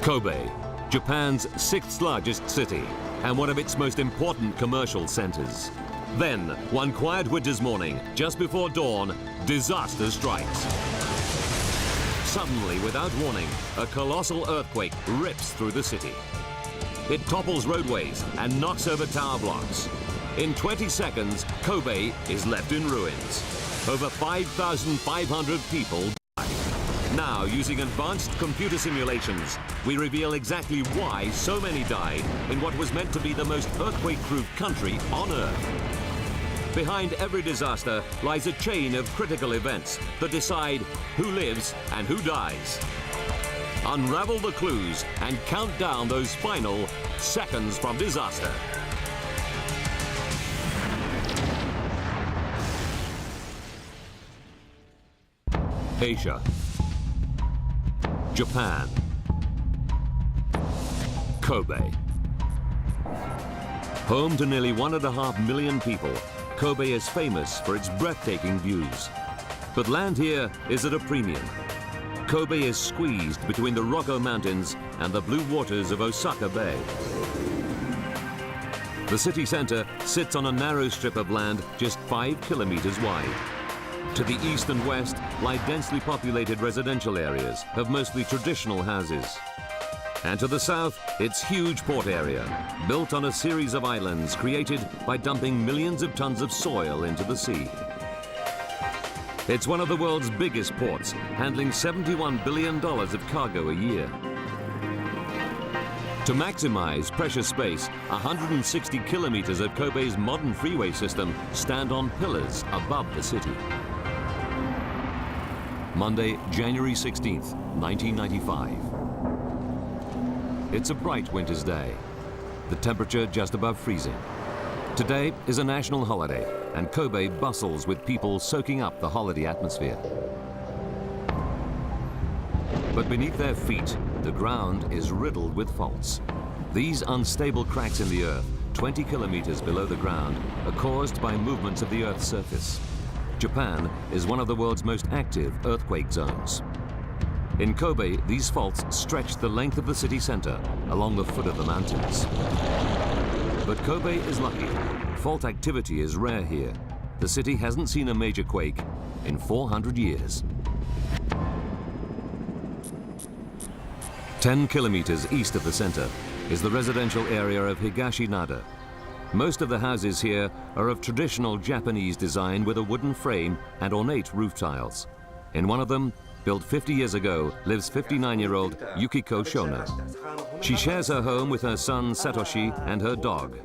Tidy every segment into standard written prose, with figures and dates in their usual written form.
Kobe, Japan's 6th largest city and one of its most important commercial centers. Then, one quiet winter's morning, just before dawn, disaster strikes. Suddenly, without warning, a colossal earthquake rips through the city. It topples roadways and knocks over tower blocks. In 20 seconds, Kobe is left in ruins. Over 5,500 people die. Now, using advanced computer simulations, we reveal exactly why so many died in what was meant to be the most earthquake-proof country on Earth. Behind every disaster lies a chain of critical events that decide who lives and who dies. Unravel the clues and count down those final seconds from disaster. Asia. Japan. Kobe. Home to nearly 1.5 million people, Kobe is famous for its breathtaking views. But land here is at a premium. Kobe is squeezed between the Rokko Mountains and the blue waters of Osaka Bay. The city center sits on a narrow strip of land just 5 kilometers wide. To the east and west lie densely populated residential areas of mostly traditional houses. And to the south, its huge port area, built on a series of islands created by dumping millions of tons of soil into the sea. It's one of the world's biggest ports, handling $71 billion of cargo a year. To maximize precious space, 160 kilometers of Kobe's modern freeway system stand on pillars above the city. Monday, January 16th, 1995. It's a bright winter's day, the temperature just above freezing. Today is a national holiday, and Kobe bustles with people soaking up the holiday atmosphere. But beneath their feet, the ground is riddled with faults. These unstable cracks in the earth, 20 kilometers below the ground, are caused by movements of the Earth's surface. Japan is one of the world's most active earthquake zones. In Kobe, these faults stretch the length of the city center along the foot of the mountains. But Kobe is lucky. Fault activity is rare here. The city hasn't seen a major quake in 400 years. 10 kilometers east of the center is the residential area of Higashinada. Most of the houses here are of traditional Japanese design with a wooden frame and ornate roof tiles. In one of them, built 50 years ago, lives 59-year-old Yukiko Shona. She shares her home with her son Satoshi and her dog.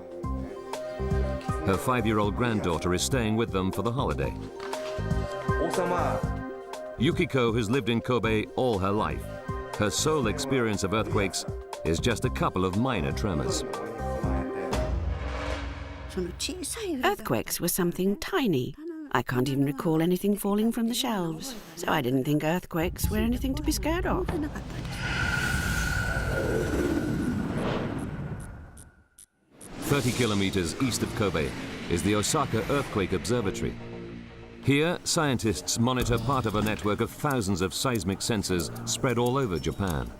Her 5-year-old granddaughter is staying with them for the holiday. Yukiko has lived in Kobe all her life. Her sole experience of earthquakes is just a couple of minor tremors. Earthquakes were something tiny. I can't even recall anything falling from the shelves, so I didn't think earthquakes were anything to be scared of. "30 kilometers east of Kobe is the Osaka Earthquake Observatory. Here, scientists monitor part of a network of thousands of seismic sensors spread all over Japan.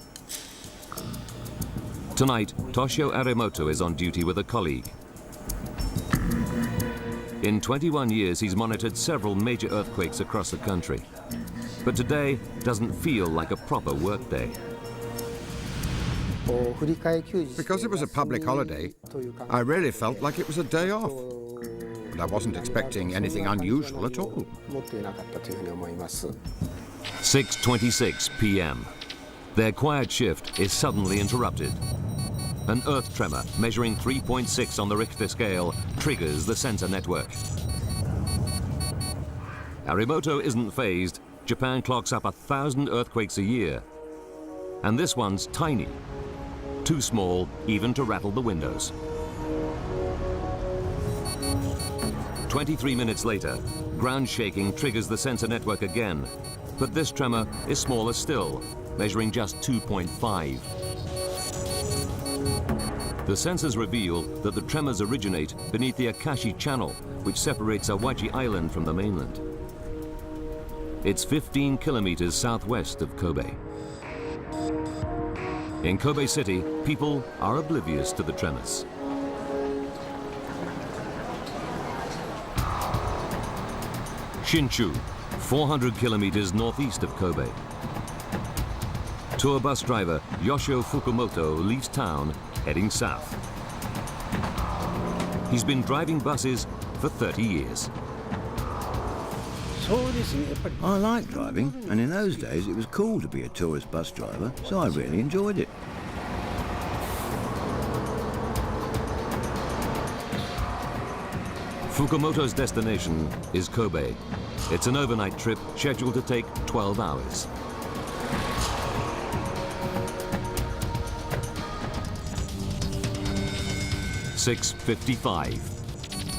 Tonight, Toshio Arimoto is on duty with a colleague. In 21 years, he's monitored several major earthquakes across the country. But today doesn't feel like a proper workday. Because it was a public holiday, I really felt like it was a day off. And I wasn't expecting anything unusual at all. 6:26 p.m. Their quiet shift is suddenly interrupted. An earth tremor measuring 3.6 on the Richter scale triggers the sensor network. Arimoto isn't fazed. Japan clocks up 1,000 earthquakes a year. And this one's tiny. Too small even to rattle the windows. 23 minutes later, ground shaking triggers the sensor network again. But this tremor is smaller still, measuring just 2.5. The sensors reveal that the tremors originate beneath the Akashi Channel, which separates Awaji Island from the mainland. It's 15 kilometers southwest of Kobe. In Kobe City, people are oblivious to the tremors. Shinshu, 400 kilometers northeast of Kobe. Tour bus driver Yoshio Fukumoto leaves town heading south. He's been driving buses for 30 years. I like driving, and in those days it was cool to be a tourist bus driver, so I really enjoyed it. Fukumoto's destination is Kobe. It's an overnight trip scheduled to take 12 hours. "6:55.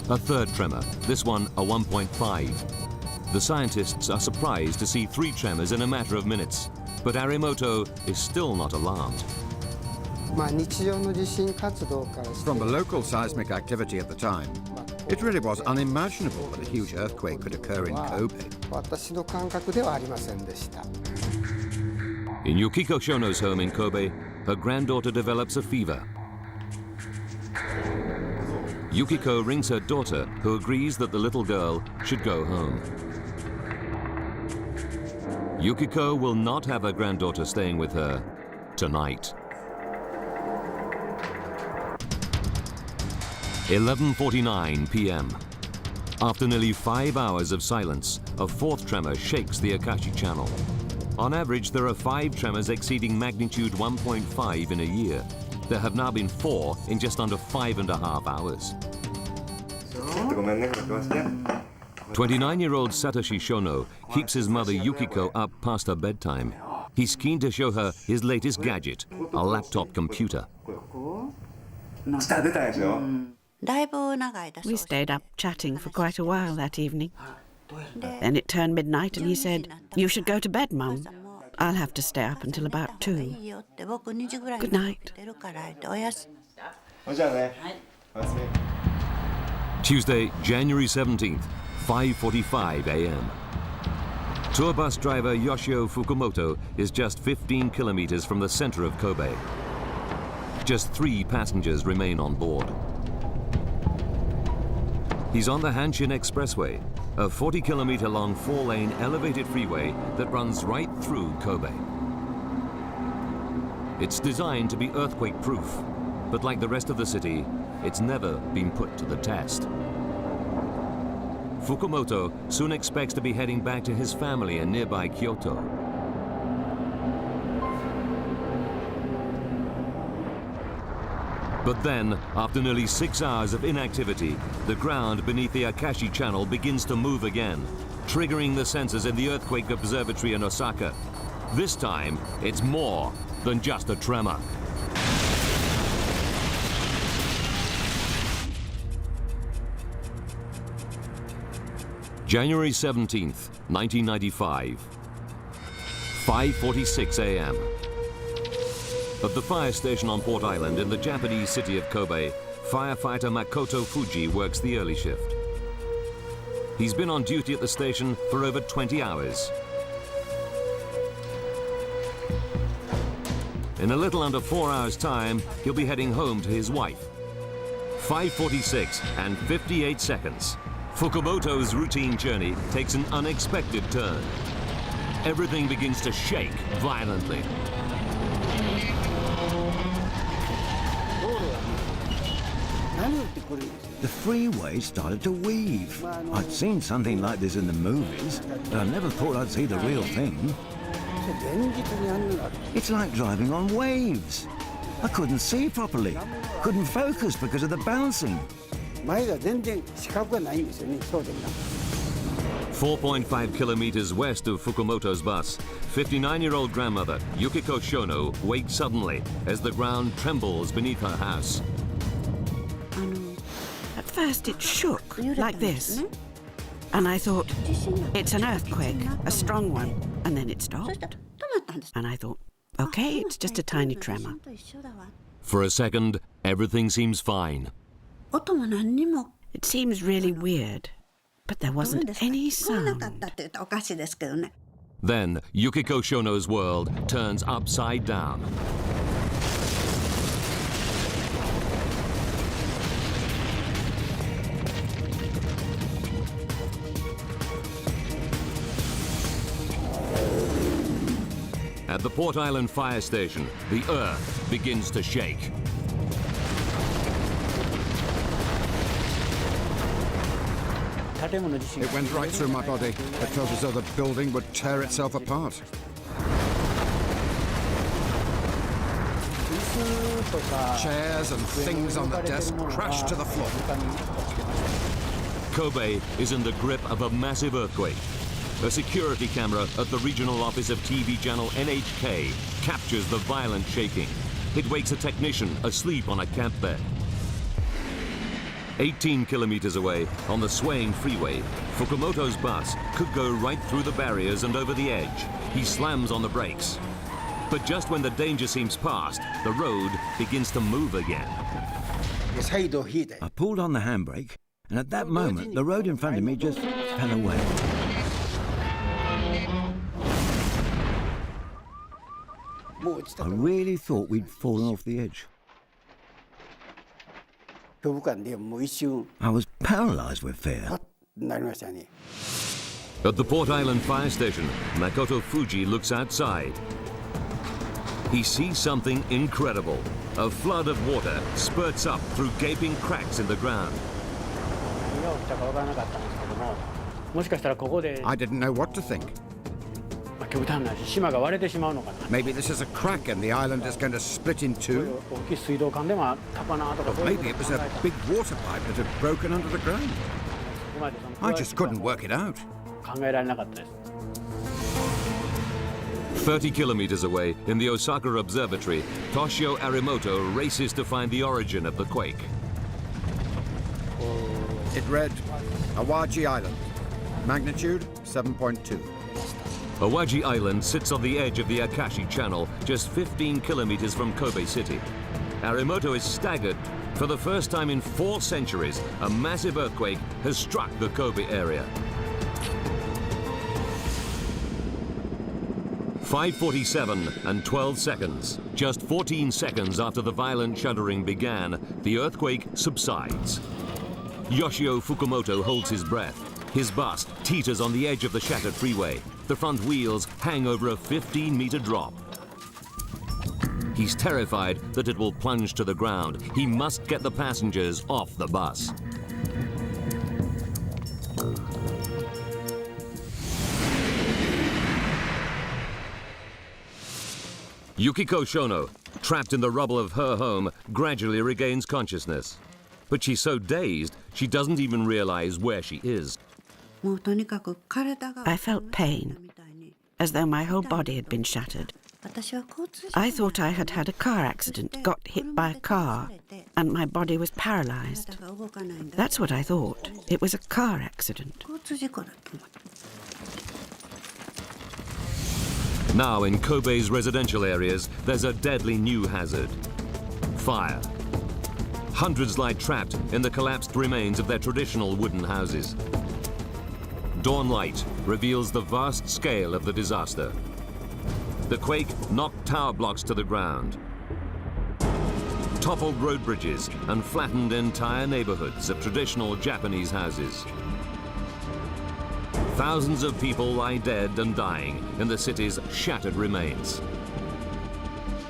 A third tremor, this one a 1.5. The scientists are surprised to see 3 tremors in a matter of minutes, but Arimoto is still not alarmed. From the local seismic activity at the time, it really was unimaginable that a huge earthquake could occur in Kobe. In Yukiko Shono's home in Kobe, her granddaughter develops a fever. Yukiko rings her daughter, who agrees that the little girl should go home. Yukiko will not have her granddaughter staying with her tonight. 11:49 p.m. After nearly 5 hours of silence, a 4th tremor shakes the Akashi Channel. On average, there are 5 tremors exceeding magnitude 1.5 in a year. There have now been 4 in just under 5.5 hours. 29-year-old Satoshi Shono keeps his mother Yukiko up past her bedtime. He's keen to show her his latest gadget, a laptop computer. We stayed up chatting for quite a while that evening. Then it turned midnight and he said, "You should go to bed, Mum. I'll have to stay up until about 2. Good night." Tuesday, January 17th, 5:45 a.m. Tour bus driver Yoshio Fukumoto is just 15 kilometers from the center of Kobe. Just 3 passengers remain on board. He's on the Hanshin Expressway, a 40-kilometer-long 4-lane elevated freeway that runs right through Kobe. It's designed to be earthquake-proof, but like the rest of the city, it's never been put to the test. Fukumoto soon expects to be heading back to his family in nearby Kyoto. But then, after nearly 6 hours of inactivity, the ground beneath the Akashi Channel begins to move again, triggering the sensors in the Earthquake Observatory in Osaka. This time, it's more than just a tremor. January 17th, 1995, 5:46 a.m. At the fire station on Port Island in the Japanese city of Kobe, firefighter Makoto Fuji works the early shift. He's been on duty at the station for over 20 hours. In a little under 4 hours' time, he'll be heading home to his wife. 5:46 and 58 seconds. Fukumoto's routine journey takes an unexpected turn. Everything begins to shake violently. The freeway started to weave. I'd seen something like this in the movies, but I never thought I'd see the real thing. It's like driving on waves. I couldn't see properly, couldn't focus because of the bouncing. 4.5 kilometers west of Fukumoto's bus, 59-year-old grandmother Yukiko Shono wakes suddenly as the ground trembles beneath her house. At first it shook like this. And I thought, it's an earthquake, a strong one. And then it stopped. And I thought, okay, it's just a tiny tremor. For a second, everything seems fine. It seems really weird, but there wasn't any sound. Then Yukiko Shono's world turns upside down. At the Port Island fire station, the earth begins to shake. It went right through my body. It felt as though the building would tear itself apart. Chairs and things on the desk crashed to the floor. Kobe is in the grip of a massive earthquake. A security camera at the regional office of TV channel NHK captures the violent shaking. It wakes a technician asleep on a camp bed. 18 kilometers away, on the swaying freeway, Fukumoto's bus could go right through the barriers and over the edge. He slams on the brakes. But just when the danger seems past, the road begins to move again. I pulled on the handbrake, and at that moment, the road in front of me just fell away. I really thought we'd fallen off the edge. I was paralyzed with fear. At the Port Island fire station, Makoto Fuji looks outside. He sees something incredible. A flood of water spurts up through gaping cracks in the ground. I didn't know what to think. Maybe this is a crack and the island is going to split in two. Or maybe it was a big water pipe that had broken under the ground. I just couldn't work it out. 30 kilometers away, in the Osaka Observatory, Toshio Arimoto races to find the origin of the quake. It read, Awaji Island, magnitude 7.2. Awaji Island sits on the edge of the Akashi Channel, just 15 kilometers from Kobe City. Arimoto is staggered. For the first time in 4 centuries, a massive earthquake has struck the Kobe area. 5:47 and 12 seconds. Just 14 seconds after the violent shuddering began, the earthquake subsides. Yoshio Fukumoto holds his breath. His bus teeters on the edge of the shattered freeway. The front wheels hang over a 15-meter drop. He's terrified that it will plunge to the ground. He must get the passengers off the bus. Yukiko Shono, trapped in the rubble of her home, gradually regains consciousness. But she's so dazed, she doesn't even realize where she is. I felt pain, as though my whole body had been shattered. I thought I had had a car accident, got hit by a car, and my body was paralyzed. That's what I thought. It was a car accident. Now in Kobe's residential areas, there's a deadly new hazard. Fire. Hundreds lie trapped in the collapsed remains of their traditional wooden houses. Dawn light reveals the vast scale of the disaster. The quake knocked tower blocks to the ground, toppled road bridges, and flattened entire neighborhoods of traditional Japanese houses. Thousands of people lie dead and dying in the city's shattered remains.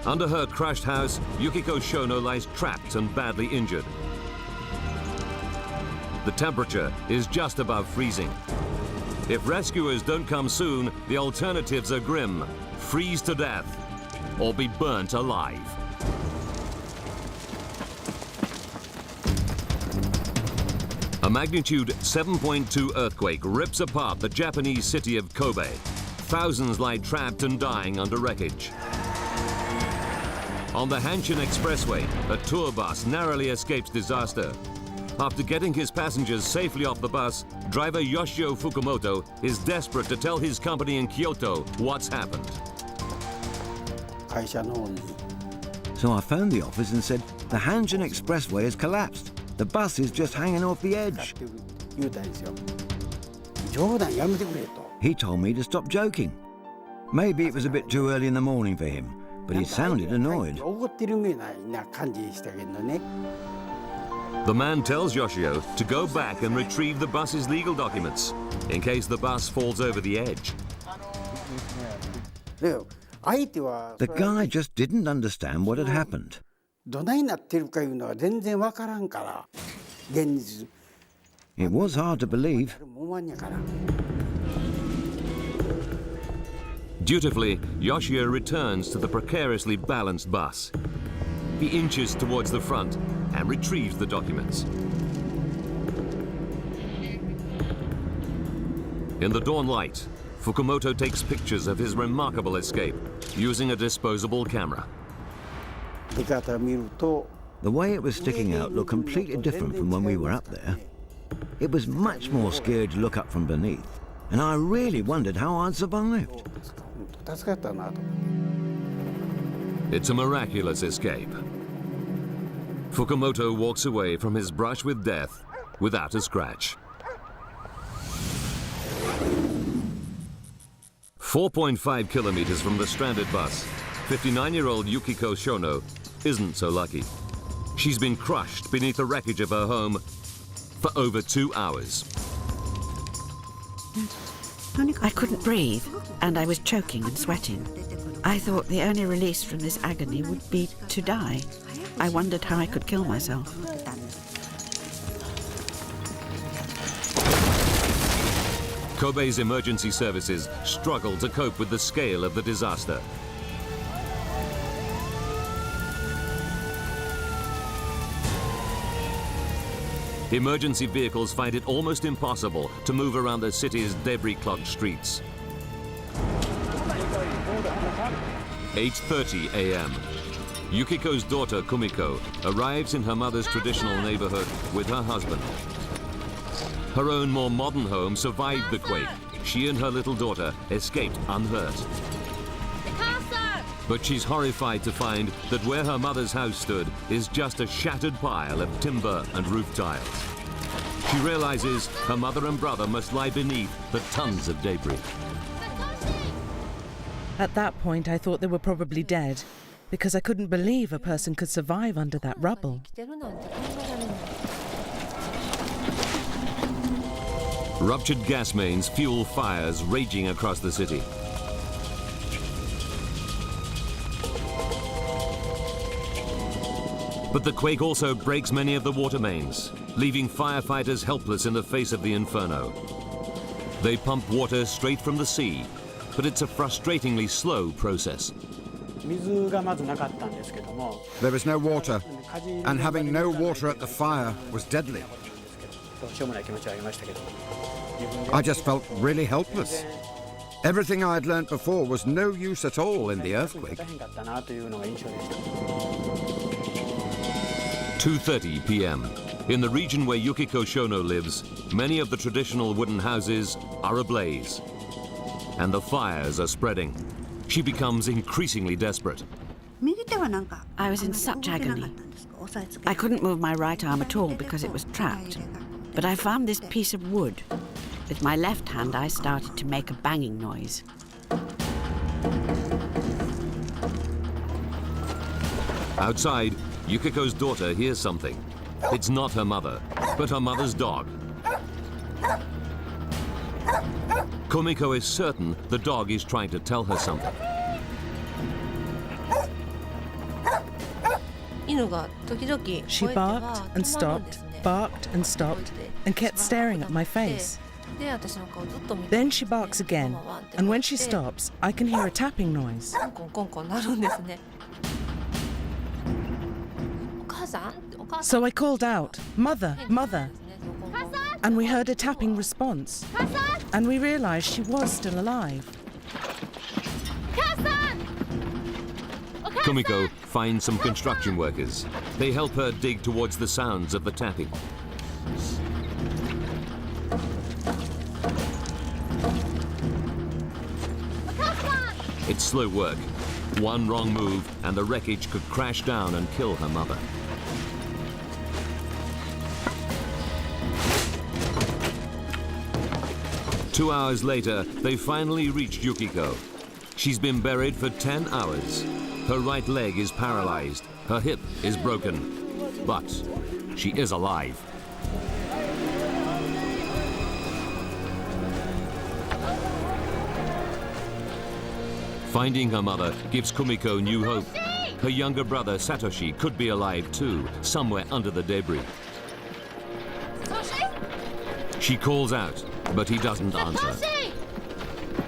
Under her crushed house, Yukiko Shono lies trapped and badly injured. The temperature is just above freezing. If rescuers don't come soon, the alternatives are grim: freeze to death or be burnt alive. A magnitude 7.2 earthquake rips apart the Japanese city of Kobe. Thousands lie trapped and dying under wreckage. On the Hanshin Expressway, a tour bus narrowly escapes disaster. After getting his passengers safely off the bus, driver Yoshio Fukumoto is desperate to tell his company in Kyoto what's happened. So I phoned the office and said, the Hanshin Expressway has collapsed. The bus is just hanging off the edge. He told me to stop joking. Maybe it was a bit too early in the morning for him, but he sounded annoyed. The man tells Yoshio to go back and retrieve the bus's legal documents, in case the bus falls over the edge. The guy just didn't understand what had happened. It was hard to believe. Dutifully, Yoshia returns to the precariously balanced bus. He inches towards the front and retrieves the documents. In the dawn light, Fukumoto takes pictures of his remarkable escape using a disposable camera. The way it was sticking out looked completely different from when we were up there. It was much more scary to look up from beneath, and I really wondered how I'd survived. It's a miraculous escape. Fukumoto walks away from his brush with death without a scratch. 4.5 kilometers from the stranded bus, 59-year-old Yukiko Shono isn't so lucky. She's been crushed beneath the wreckage of her home for over 2 hours. I couldn't breathe, and I was choking and sweating. I thought the only release from this agony would be to die. I wondered how I could kill myself. Kobe's emergency services struggle to cope with the scale of the disaster. Emergency vehicles find it almost impossible to move around the city's debris-clogged streets. 8:30 a.m. Yukiko's daughter, Kumiko, arrives in her mother's traditional neighborhood with her husband. Her own more modern home survived the quake. She and her little daughter escaped unhurt. But she's horrified to find that where her mother's house stood is just a shattered pile of timber and roof tiles. She realizes her mother and brother must lie beneath the tons of debris. At that point, I thought they were probably dead, because I couldn't believe a person could survive under that rubble. Ruptured gas mains fuel fires raging across the city. But the quake also breaks many of the water mains, leaving firefighters helpless in the face of the inferno. They pump water straight from the sea, but it's a frustratingly slow process. There was no water, and having no water at the fire was deadly. I just felt really helpless. Everything I had learnt before was no use at all in the earthquake. 2:30 p.m. In the region where Yukiko Shono lives, many of the traditional wooden houses are ablaze, and the fires are spreading. She becomes increasingly desperate. I was in such agony. I couldn't move my right arm at all because it was trapped. But I found this piece of wood. With my left hand, I started to make a banging noise. Outside, Yukiko's daughter hears something. It's not her mother, but her mother's dog. Kumiko is certain the dog is trying to tell her something. She barked and stopped, and kept staring at my face. Then she barks again, and when she stops, I can hear a tapping noise. So I called out, "Mother, mother!" And we heard a tapping response, and we realized she was still alive. Kumiko finds some construction workers. They help her dig towards the sounds of the tapping. It's slow work. One wrong move and the wreckage could crash down and kill her mother. Two hours later, they finally reached Yukiko. She's been buried for 10 hours. Her right leg is paralyzed. Her hip is broken. But she is alive. Finding her mother gives Kumiko new hope. Her younger brother Satoshi could be alive too, somewhere under the debris. She calls out, but he doesn't answer.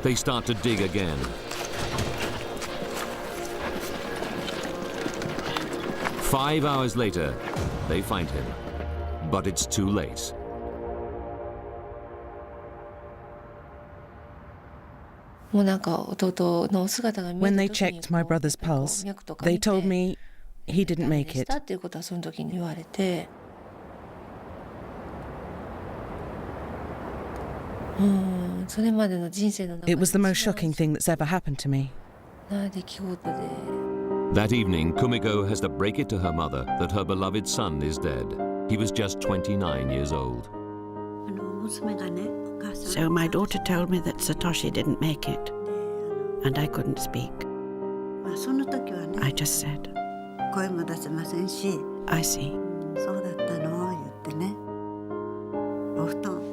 They start to dig again. Five hours later, they find him, but it's too late. When they checked my brother's pulse, they told me he didn't make it. It was the most shocking thing that's ever happened to me. That evening, Kumiko has to break it to her mother that her beloved son is dead. He was just 29 years old. So my daughter told me that Satoshi didn't make it, and I couldn't speak. I just said, I see.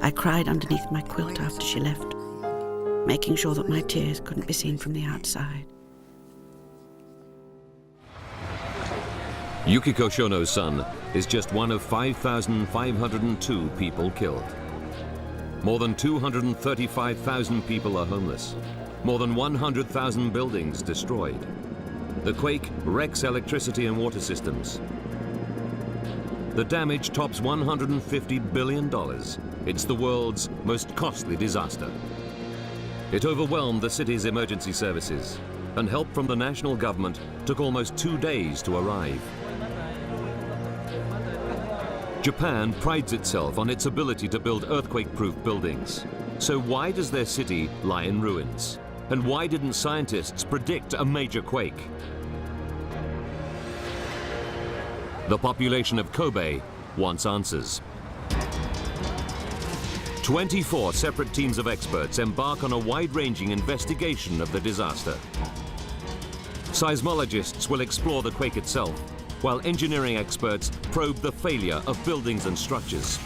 I cried underneath my quilt after she left, making sure that my tears couldn't be seen from the outside. Yukiko Shono's son is just one of 5,502 people killed. More than 235,000 people are homeless. More than 100,000 buildings destroyed. The quake wrecks electricity and water systems. The damage tops $150 billion. It's the world's most costly disaster. It overwhelmed the city's emergency services, and help from the national government took almost 2 days to arrive. Japan prides itself on its ability to build earthquake-proof buildings. So why does their city lie in ruins? And why didn't scientists predict a major quake? The population of Kobe wants answers. 24 separate teams of experts embark on a wide-ranging investigation of the disaster. Seismologists will explore the quake itself, while engineering experts probe the failure of buildings and structures.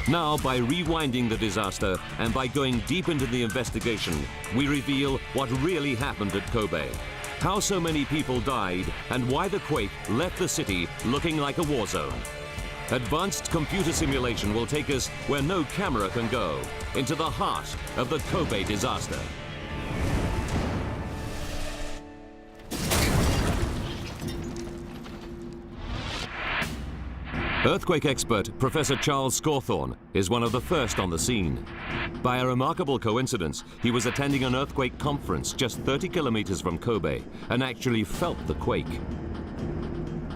Now, by rewinding the disaster and by going deep into the investigation, we reveal what really happened at Kobe, how so many people died, and why the quake left the city looking like a war zone. Advanced computer simulation will take us where no camera can go, into the heart of the Kobe disaster. Earthquake expert Professor Charles Scawthorne is one of the first on the scene. By a remarkable coincidence, he was attending an earthquake conference just 30 kilometers from Kobe and actually felt the quake.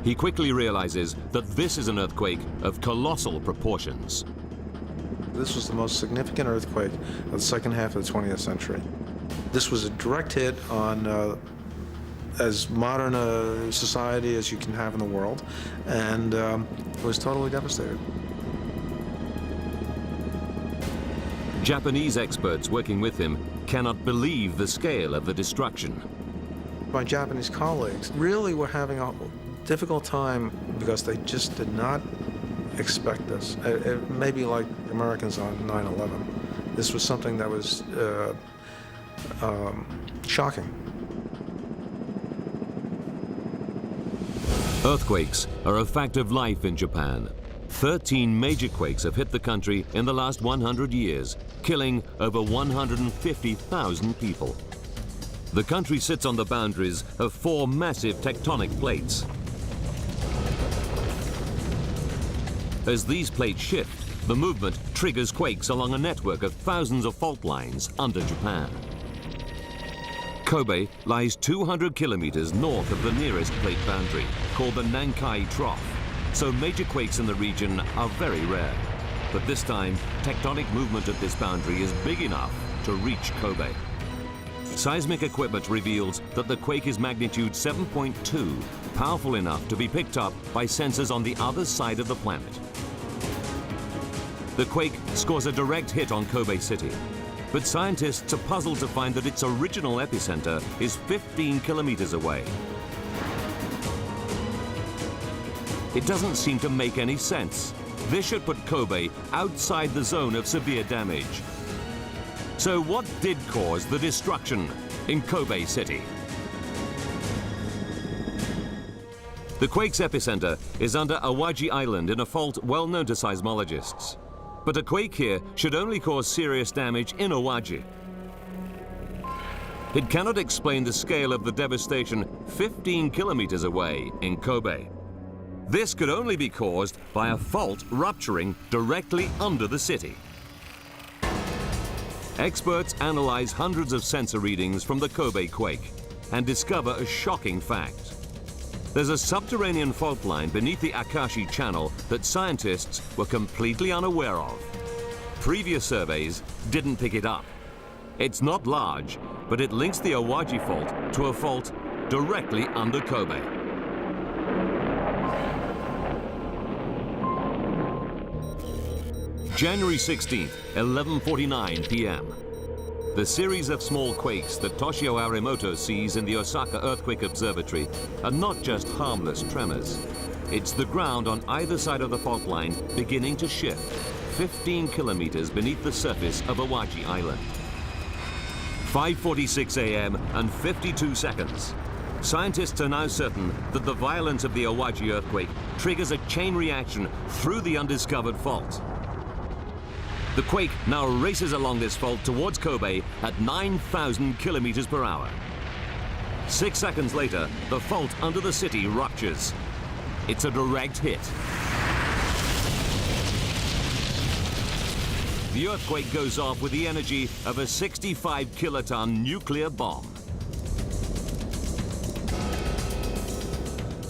He quickly realizes that this is an earthquake of colossal proportions. This was the most significant earthquake of the second half of the 20th century. This was a direct hit on as modern a society as you can have in the world, and it was totally devastated. Japanese experts working with him cannot believe the scale of the destruction. My Japanese colleagues really were having a difficult time because they just did not expect this. It may be like Americans on 9/11. This was something that was shocking. Earthquakes are a fact of life in Japan. 13 major quakes have hit the country in the last 100 years, killing over 150,000 people. The country sits on the boundaries of 4 massive tectonic plates. As these plates shift, the movement triggers quakes along a network of thousands of fault lines under Japan. Kobe lies 200 kilometers north of the nearest plate boundary, called the Nankai Trough, so major quakes in the region are very rare. But this time, tectonic movement at this boundary is big enough to reach Kobe. Seismic equipment reveals that the quake is magnitude 7.2, powerful enough to be picked up by sensors on the other side of the planet. The quake scores a direct hit on Kobe City, but scientists are puzzled to find that its original epicenter is 15 kilometers away. It doesn't seem to make any sense. This should put Kobe outside the zone of severe damage. So what did cause the destruction? in Kobe City. The quake's epicenter is under Awaji Island in a fault well known to seismologists. But a quake here should only cause serious damage in Awaji. It cannot explain the scale of the devastation 15 kilometers away in Kobe. This could only be caused by a fault rupturing directly under the city. Experts analyze hundreds of sensor readings from the Kobe quake and discover a shocking fact. There's a subterranean fault line beneath the Akashi Channel that scientists were completely unaware of. Previous surveys didn't pick it up. It's not large, but it links the Awaji fault to a fault directly under Kobe. January 16th, 11:49 p.m. The series of small quakes that Toshio Arimoto sees in the Osaka Earthquake Observatory are not just harmless tremors. It's the ground on either side of the fault line beginning to shift, 15 kilometers beneath the surface of Awaji Island. 5:46 a.m. and 52 seconds. Scientists are now certain that the violence of the Awaji earthquake triggers a chain reaction through the undiscovered fault. The quake now races along this fault towards Kobe at 9,000 kilometers per hour. 6 seconds later, the fault under the city ruptures. It's a direct hit. The earthquake goes off with the energy of a 65 kiloton nuclear bomb.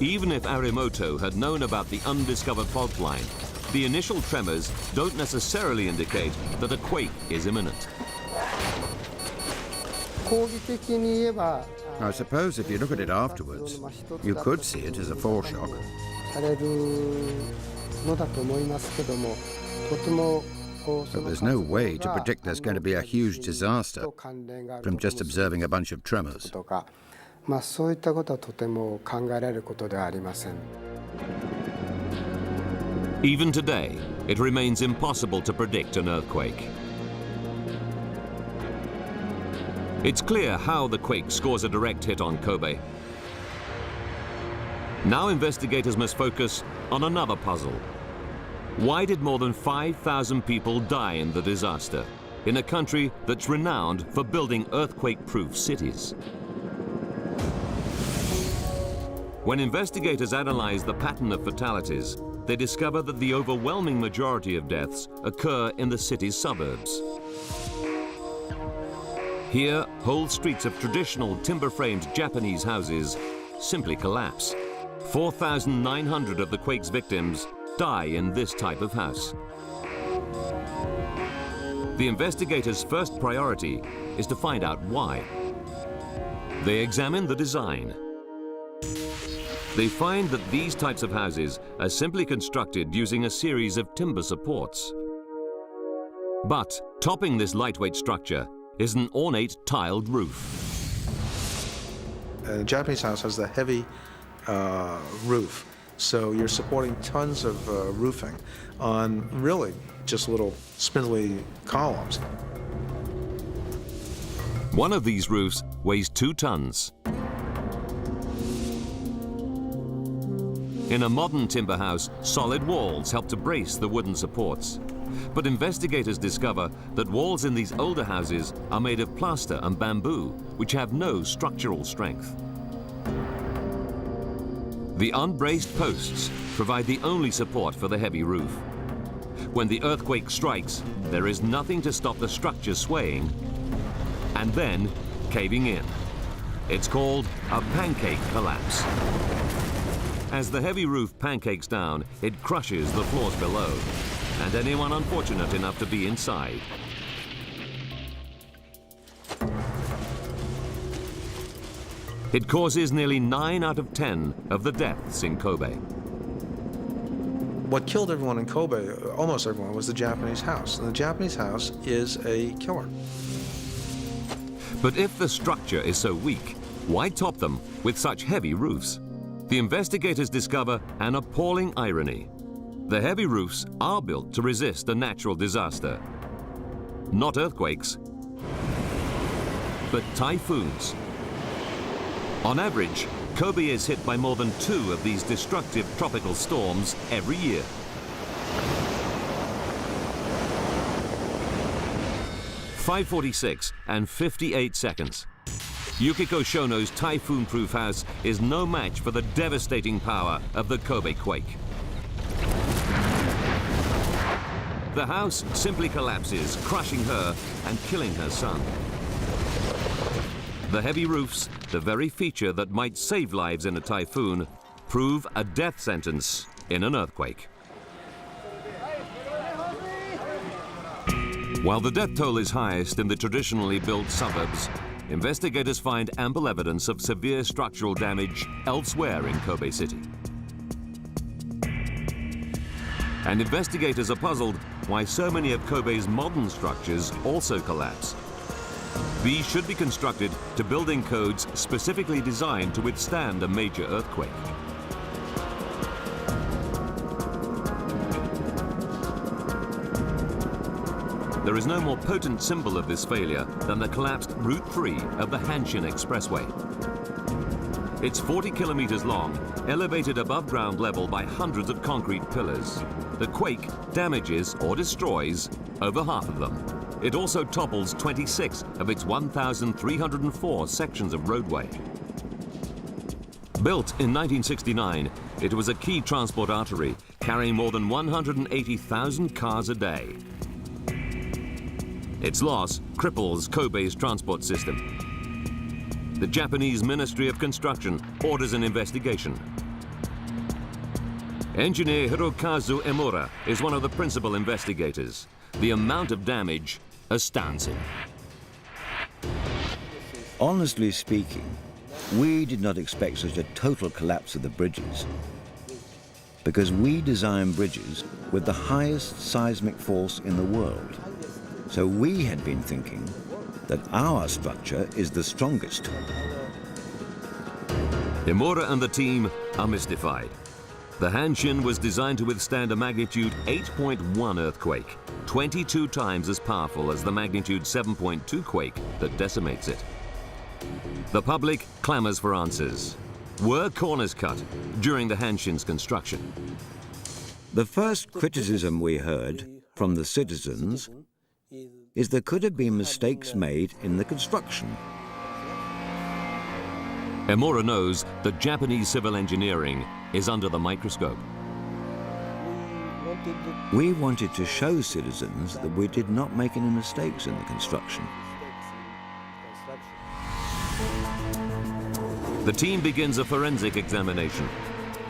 Even if Arimoto had known about the undiscovered fault line, the initial tremors don't necessarily indicate that a quake is imminent. I suppose if you look at it afterwards, you could see it as a foreshock. But there's no way to predict there's going to be a huge disaster from just observing a bunch of tremors. Even today, it remains impossible to predict an earthquake. It's clear how the quake scores a direct hit on Kobe. Now investigators must focus on another puzzle. Why did more than 5,000 people die in the disaster, in a country that's renowned for building earthquake-proof cities? When investigators analyze the pattern of fatalities, they discover that the overwhelming majority of deaths occur in the city's suburbs. Here, whole streets of traditional timber-framed Japanese houses simply collapse. 4,900 of the quake's victims die in this type of house. The investigators' first priority is to find out why. They examine the design. They find that these types of houses are simply constructed using a series of timber supports. But topping this lightweight structure is an ornate tiled roof. A Japanese house has the heavy roof, so you're supporting tons of roofing on really just little spindly columns. One of these roofs weighs 2 tons. In a modern timber house, solid walls help to brace the wooden supports. But investigators discover that walls in these older houses are made of plaster and bamboo, which have no structural strength. The unbraced posts provide the only support for the heavy roof. When the earthquake strikes, there is nothing to stop the structure swaying and then caving in. It's called a pancake collapse. As the heavy roof pancakes down, it crushes the floors below, and anyone unfortunate enough to be inside. It causes nearly 9 out of 10 of the deaths in Kobe. What killed everyone in Kobe, almost everyone, was the Japanese house. And the Japanese house is a killer. But if the structure is so weak, why top them with such heavy roofs? The investigators discover an appalling irony. The heavy roofs are built to resist a natural disaster, not earthquakes. but typhoons. On average, Kobe is hit by more than 2 of these destructive tropical storms every year. .546 and 58 seconds. Yukiko Shono's typhoon-proof house is no match for the devastating power of the Kobe quake. The house simply collapses, crushing her and killing her son. The heavy roofs, the very feature that might save lives in a typhoon, prove a death sentence in an earthquake. While the death toll is highest in the traditionally built suburbs, investigators find ample evidence of severe structural damage elsewhere in Kobe City. And investigators are puzzled why so many of Kobe's modern structures also collapse. These should be constructed to building codes specifically designed to withstand a major earthquake. There is no more potent symbol of this failure than the collapsed Route 3 of the Hanshin Expressway. It's 40 kilometers long, elevated above ground level by hundreds of concrete pillars. The quake damages or destroys over half of them. It also topples 26 of its 1,304 sections of roadway. Built in 1969, it was a key transport artery, carrying more than 180,000 cars a day. Its loss cripples Kobe's transport system. The Japanese Ministry of Construction orders an investigation. Engineer Hirokazu Emura is one of the principal investigators. The amount of damage astounds him. Honestly speaking, we did not expect such a total collapse of the bridges, because we design bridges with the highest seismic force in the world. So we had been thinking that our structure is the strongest. Emura and the team are mystified. The Hanshin was designed to withstand a magnitude 8.1 earthquake, 22 times as powerful as the magnitude 7.2 quake that decimates it. The public clamors for answers. Were corners cut during the Hanshin's construction? The first criticism we heard from the citizens is there could have been mistakes made in the construction. Emura knows that Japanese civil engineering is under the microscope. We wanted to show citizens that we did not make any mistakes in the construction. The team begins a forensic examination.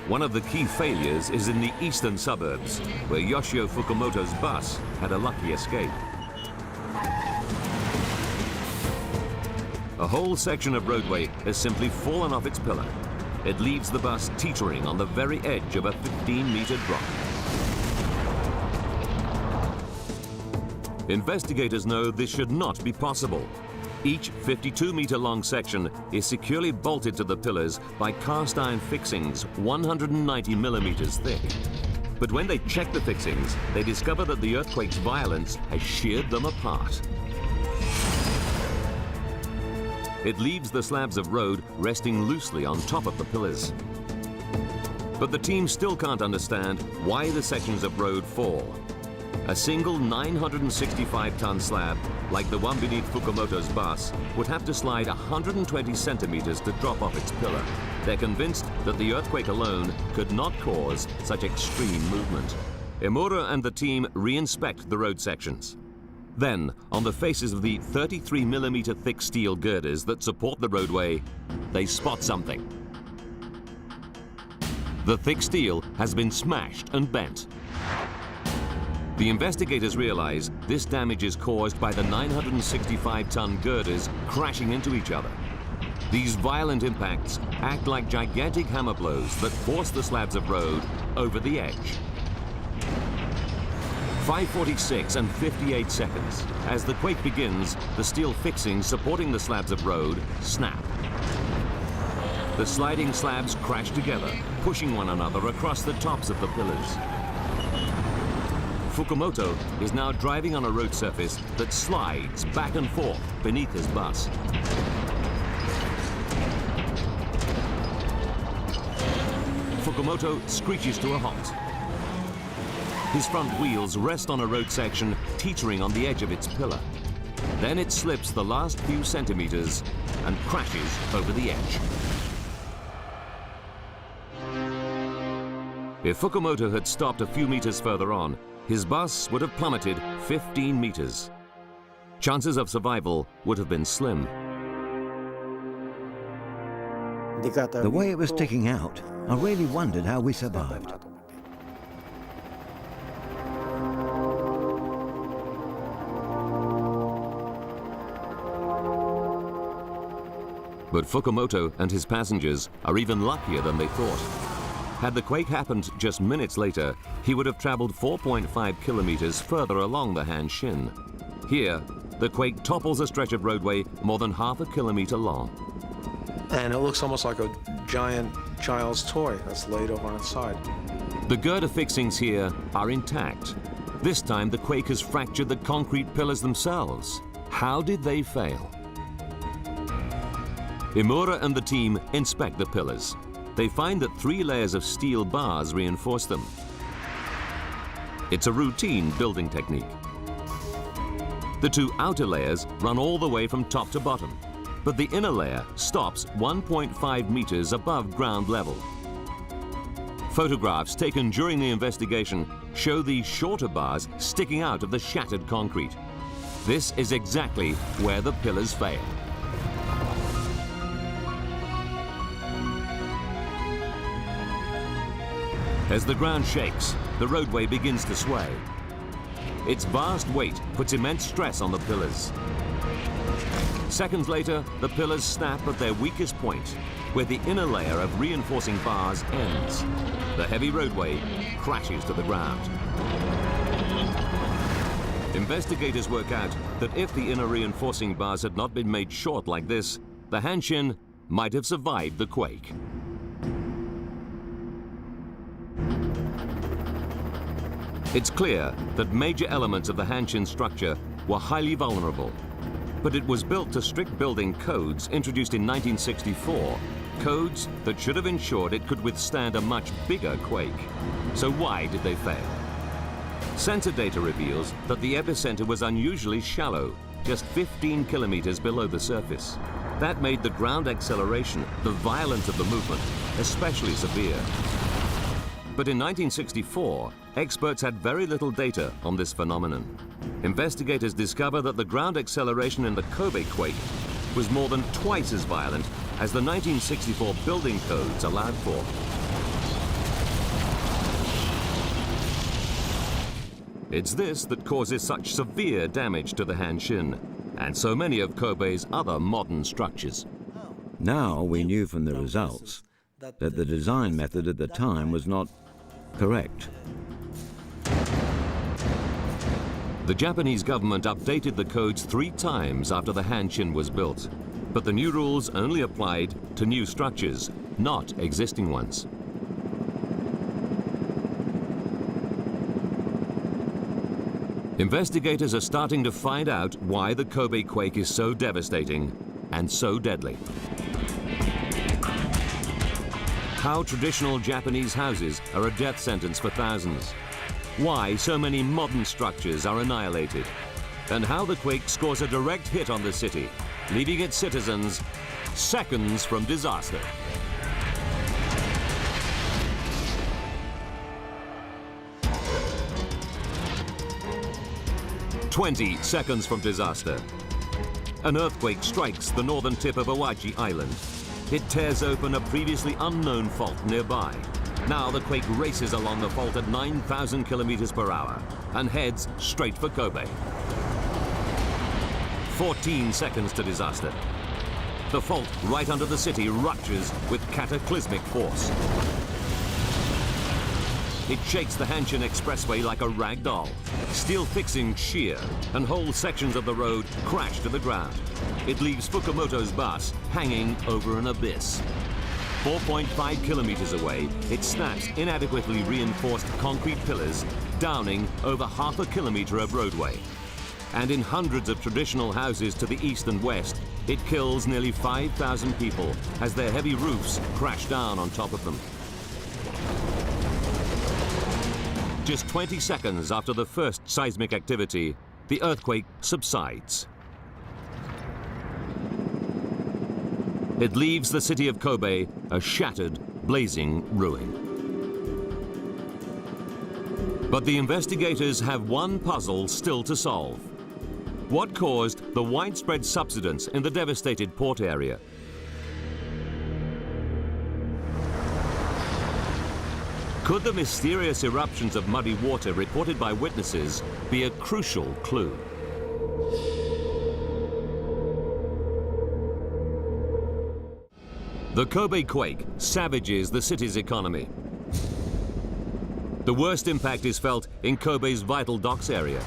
One of the key failures is in the eastern suburbs, where Yoshio Fukumoto's bus had a lucky escape. A whole section of roadway has simply fallen off its pillar. It leaves the bus teetering on the very edge of a 15-meter drop. Investigators know this should not be possible. Each 52-meter-long section is securely bolted to the pillars by cast-iron fixings 190 millimeters thick. But when they check the fixings, they discover that the earthquake's violence has sheared them apart. It leaves the slabs of road resting loosely on top of the pillars. But the team still can't understand why the sections of road fall. A single 965-ton slab, like the one beneath Fukumoto's bus, would have to slide 120 centimeters to drop off its pillar. They're convinced that the earthquake alone could not cause such extreme movement. Emura and the team re-inspect the road sections. Then, on the faces of the 33-millimeter thick steel girders that support the roadway, they spot something. The thick steel has been smashed and bent. The investigators realize this damage is caused by the 965-ton girders crashing into each other. These violent impacts act like gigantic hammer blows that force the slabs of road over the edge. 5:46 and 58 seconds. As the quake begins, the steel fixings supporting the slabs of road snap. The sliding slabs crash together, pushing one another across the tops of the pillars. Fukumoto is now driving on a road surface that slides back and forth beneath his bus. Fukumoto screeches to a halt. His front wheels rest on a road section teetering on the edge of its pillar. Then it slips the last few centimeters and crashes over the edge. If Fukumoto had stopped a few meters further on, his bus would have plummeted 15 meters. Chances of survival would have been slim. The way it was sticking out, I really wondered how we survived. But Fukumoto and his passengers are even luckier than they thought. Had the quake happened just minutes later, he would have traveled 4.5 kilometers further along the Hanshin. Here, the quake topples a stretch of roadway more than half a kilometer long. And it looks almost like a giant child's toy that's laid over on its side. The girder fixings here are intact. This time the quake has fractured the concrete pillars themselves. How did they fail? Imura and the team inspect the pillars. They find that 3 layers of steel bars reinforce them. It's a routine building technique. The 2 outer layers run all the way from top to bottom, but the inner layer stops 1.5 meters above ground level. Photographs taken during the investigation show these shorter bars sticking out of the shattered concrete. This is exactly where the pillars fail. As the ground shakes, the roadway begins to sway. Its vast weight puts immense stress on the pillars. Seconds later, the pillars snap at their weakest point, where the inner layer of reinforcing bars ends. The heavy roadway crashes to the ground. Investigators work out that if the inner reinforcing bars had not been made short like this, the Hanshin might have survived the quake. It's clear that major elements of the Hanshin structure were highly vulnerable, but it was built to strict building codes introduced in 1964, codes that should have ensured it could withstand a much bigger quake. So why did they fail? Sensor data reveals that the epicenter was unusually shallow, just 15 kilometers below the surface. That made the ground acceleration, the violence of the movement, especially severe. But in 1964, experts had very little data on this phenomenon. Investigators discover that the ground acceleration in the Kobe quake was more than twice as violent as the 1964 building codes allowed for. It's this that causes such severe damage to the Hanshin and so many of Kobe's other modern structures. Now we knew from the results that the design method at the time was not correct. The Japanese government updated the codes 3 times after the Hanshin was built, but the new rules only applied to new structures, not existing ones. Investigators are starting to find out why the Kobe quake is so devastating and so deadly. How traditional Japanese houses are a death sentence for thousands. Why so many modern structures are annihilated. And how the quake scores a direct hit on the city, leaving its citizens seconds from disaster. "20 seconds from disaster. An earthquake strikes the northern tip of Awaji Island. It tears open a previously unknown fault nearby. Now the quake races along the fault at 9,000 kilometers per hour and heads straight for Kobe. 14 seconds to disaster. The fault right under the city ruptures with cataclysmic force. It shakes the Hanshin Expressway like a rag doll. Steel fixings shear and whole sections of the road crash to the ground. It leaves Fukumoto's bus hanging over an abyss. 4.5 kilometers away, it snaps inadequately reinforced concrete pillars, downing over half a kilometer of roadway. And in hundreds of traditional houses to the east and west, it kills nearly 5,000 people as their heavy roofs crash down on top of them. Just 20 seconds after the first seismic activity, the earthquake subsides. It leaves the city of Kobe a shattered, blazing ruin. But the investigators have one puzzle still to solve. What caused the widespread subsidence in the devastated port area? Could the mysterious eruptions of muddy water reported by witnesses be a crucial clue? The Kobe quake savages the city's economy. The worst impact is felt in Kobe's vital docks area.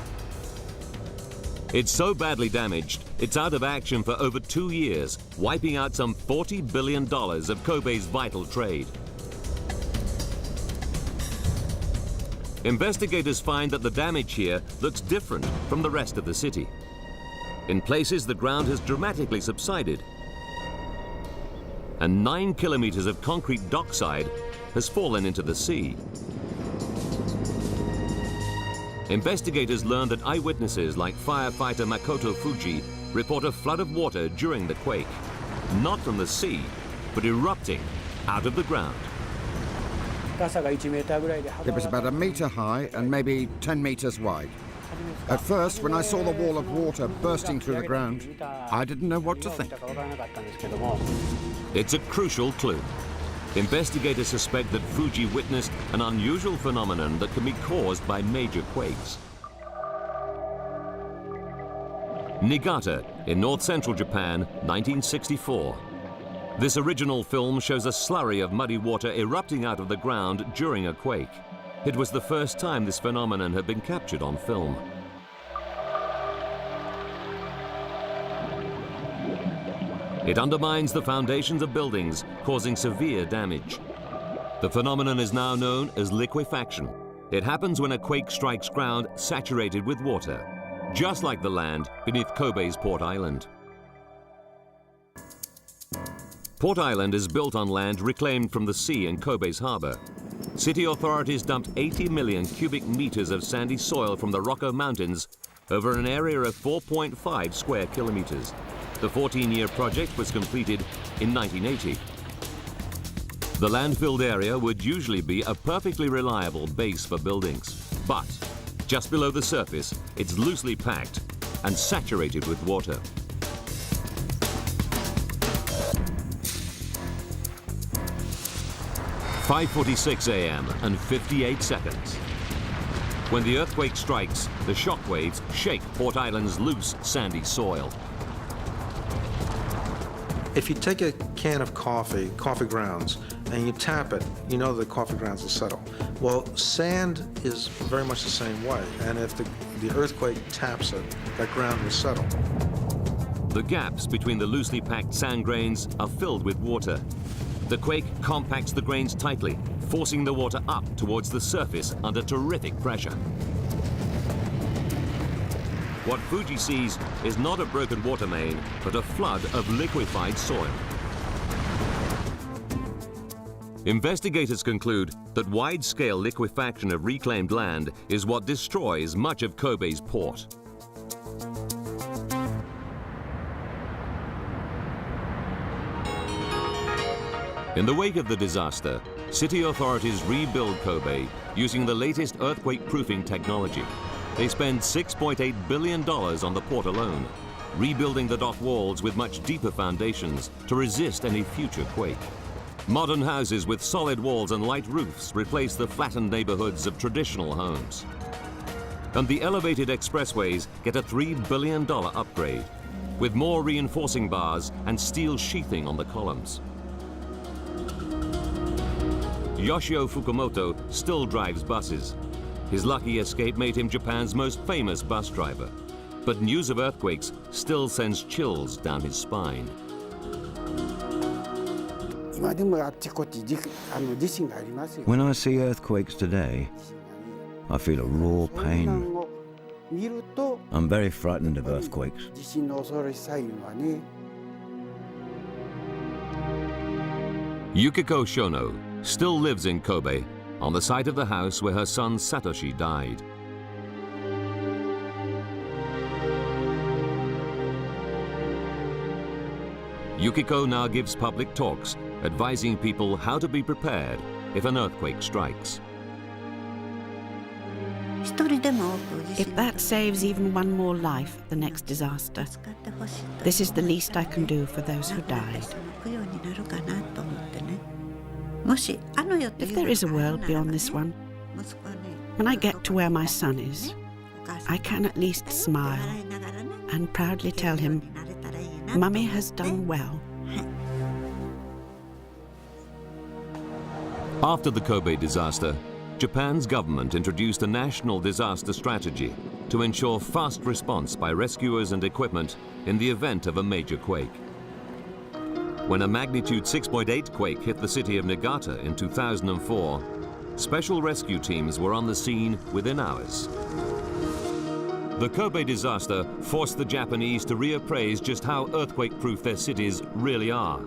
It's so badly damaged, it's out of action for over 2 years, wiping out some $40 billion of Kobe's vital trade. Investigators find that the damage here looks different from the rest of the city. In places, the ground has dramatically subsided, and 9 kilometers of concrete dockside has fallen into the sea. Investigators learned that eyewitnesses like firefighter Makoto Fuji report a flood of water during the quake, not from the sea, but erupting out of the ground. It was about 1 meter high and maybe 10 meters wide. At first, when I saw the wall of water bursting through the ground, I didn't know what to think. It's a crucial clue. Investigators suspect that Fuji witnessed an unusual phenomenon that can be caused by major quakes. Niigata in north-central Japan, 1964. This original film shows a slurry of muddy water erupting out of the ground during a quake. It was the first time this phenomenon had been captured on film. It undermines the foundations of buildings, causing severe damage. The phenomenon is now known as liquefaction. It happens when a quake strikes ground saturated with water, just like the land beneath Kobe's Port Island. Port Island is built on land reclaimed from the sea in Kobe's harbor. City authorities dumped 80 million cubic meters of sandy soil from the Rocco Mountains over an area of 4.5 square kilometers. The 14-year project was completed in 1980. The landfilled area would usually be a perfectly reliable base for buildings. But just below the surface, it's loosely packed and saturated with water. "5:46 a.m. and 58 seconds. When the earthquake strikes, the shock waves shake Port Island's loose, sandy soil. If you take a can of coffee grounds, and you tap it, you know the coffee grounds will settle. Well, sand is very much the same way, and if the earthquake taps it, that ground will settle. The gaps between the loosely packed sand grains are filled with water. The quake compacts the grains tightly, forcing the water up towards the surface under terrific pressure. What Fuji sees is not a broken water main, but a flood of liquefied soil. Investigators conclude that wide-scale liquefaction of reclaimed land is what destroys much of Kobe's port. In the wake of the disaster, city authorities rebuild Kobe using the latest earthquake-proofing technology. They spend $6.8 billion on the port alone, rebuilding the dock walls with much deeper foundations to resist any future quake. Modern houses with solid walls and light roofs replace the flattened neighborhoods of traditional homes. And the elevated expressways get a $3 billion upgrade, with more reinforcing bars and steel sheathing on the columns. Yoshio Fukumoto still drives buses. His lucky escape made him Japan's most famous bus driver. But news of earthquakes still sends chills down his spine. When I see earthquakes today, I feel a raw pain. I'm very frightened of earthquakes. Yukiko Shono still lives in Kobe, on the site of the house where her son Satoshi died. Yukiko now gives public talks, advising people how to be prepared if an earthquake strikes. If that saves even one more life at the next disaster, this is the least I can do for those who died. If there is a world beyond this one, when I get to where my son is, I can at least smile and proudly tell him, Mummy has done well. After the Kobe disaster, Japan's government introduced a national disaster strategy to ensure fast response by rescuers and equipment in the event of a major quake. When a magnitude 6.8 quake hit the city of Niigata in 2004, special rescue teams were on the scene within hours. The Kobe disaster forced the Japanese to reappraise just how earthquake-proof their cities really are.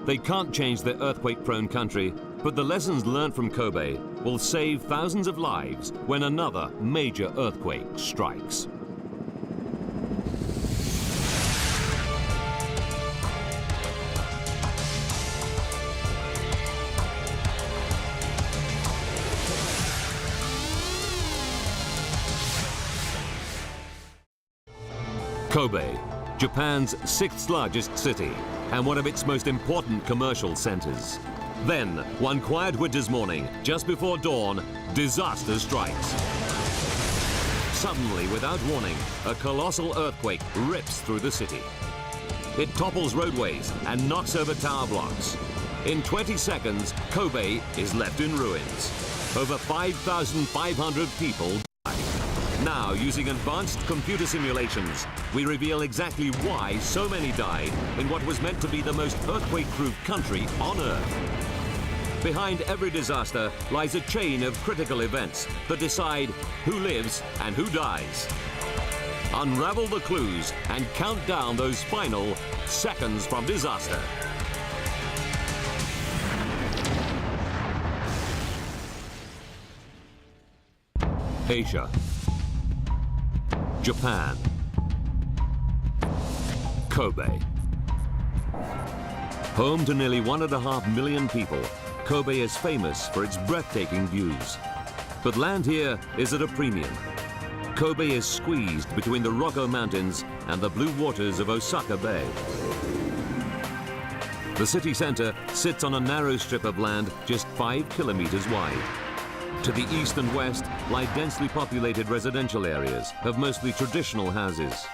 They can't change their earthquake-prone country, but the lessons learned from Kobe will save thousands of lives when another major earthquake strikes. Kobe, Japan's 6th largest city and one of its most important commercial centers. Then, one quiet winter's morning, just before dawn, disaster strikes. Suddenly, without warning, a colossal earthquake rips through the city. It topples roadways and knocks over tower blocks. In 20 seconds, Kobe is left in ruins. Over 5,500 people died. Now, using advanced computer simulations, we reveal exactly why so many died in what was meant to be the most earthquake-proof country on Earth. Behind every disaster lies a chain of critical events that decide who lives and who dies. Unravel the clues and count down those final seconds from disaster. Asia. Japan. Kobe. Home to nearly 1.5 million people, Kobe is famous for its breathtaking views. But land here is at a premium. Kobe is squeezed between the Rokko Mountains and the blue waters of Osaka Bay. The city center sits on a narrow strip of land just 5 kilometers wide. To the east and west lie densely populated residential areas of mostly traditional houses.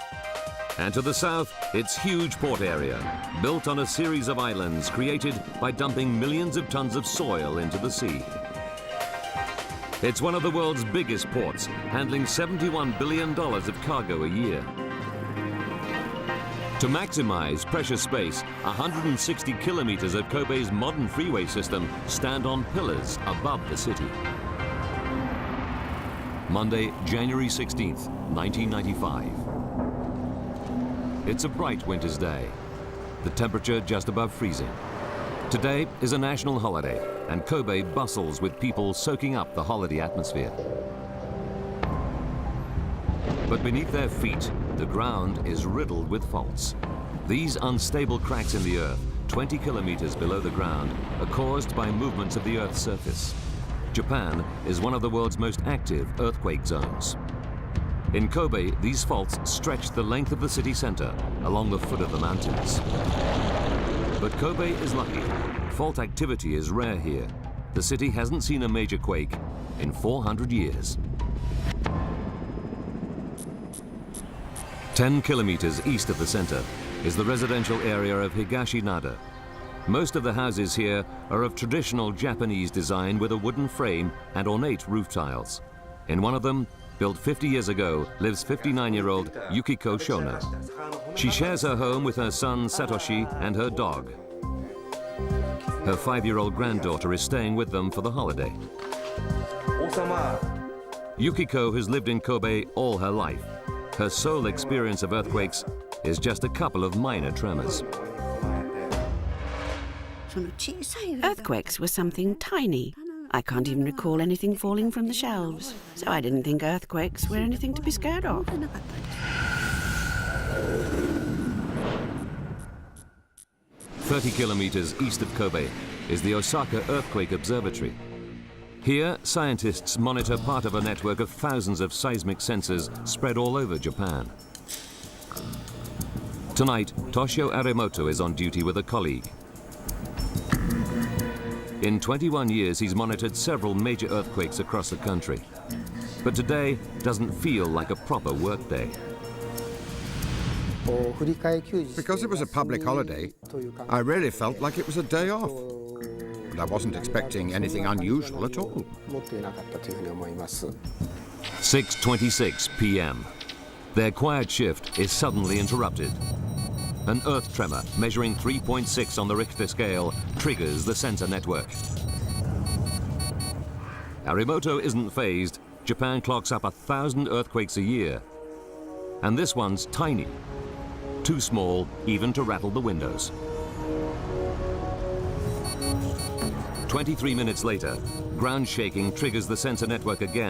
And to the south, its huge port area, built on a series of islands created by dumping millions of tons of soil into the sea. It's one of the world's biggest ports, handling $71 billion of cargo a year. To maximize precious space, 160 kilometers of Kobe's modern freeway system stand on pillars above the city. Monday, January 16th, 1995. It's a bright winter's day, the temperature just above freezing. Today is a national holiday, and Kobe bustles with people soaking up the holiday atmosphere. But beneath their feet, the ground is riddled with faults. These unstable cracks in the earth, 20 kilometers below the ground, are caused by movements of the Earth's surface. Japan is one of the world's most active earthquake zones. In Kobe, these faults stretch the length of the city center along the foot of the mountains. But Kobe is lucky. Fault activity is rare here. The city hasn't seen a major quake in 400 years. 10 kilometers east of the center is the residential area of Higashinada. Most of the houses here are of traditional Japanese design with a wooden frame and ornate roof tiles. In one of them, built 50 years ago, lives 59-year-old Yukiko Shono. She shares her home with her son Satoshi and her dog. Her 5-year-old granddaughter is staying with them for the holiday. Yukiko has lived in Kobe all her life. Her sole experience of earthquakes is just a couple of minor tremors. Earthquakes were something tiny. I can't even recall anything falling from the shelves, so I didn't think earthquakes were anything to be scared of. 30 kilometers east of Kobe is the Osaka Earthquake Observatory. Here, scientists monitor part of a network of thousands of seismic sensors spread all over Japan. Tonight, Toshio Arimoto is on duty with a colleague. In 21 years, he's monitored several major earthquakes across the country. But today doesn't feel like a proper work day. Because it was a public holiday, I really felt like it was a day off. And I wasn't expecting anything unusual at all. 6:26 p.m. Their quiet shift is suddenly interrupted. An earth tremor measuring 3.6 on the Richter scale triggers the sensor network. Arimoto isn't fazed. Japan clocks up 1,000 earthquakes a year. And this one's tiny. Too small even to rattle the windows. 23 minutes later, ground shaking triggers the sensor network again.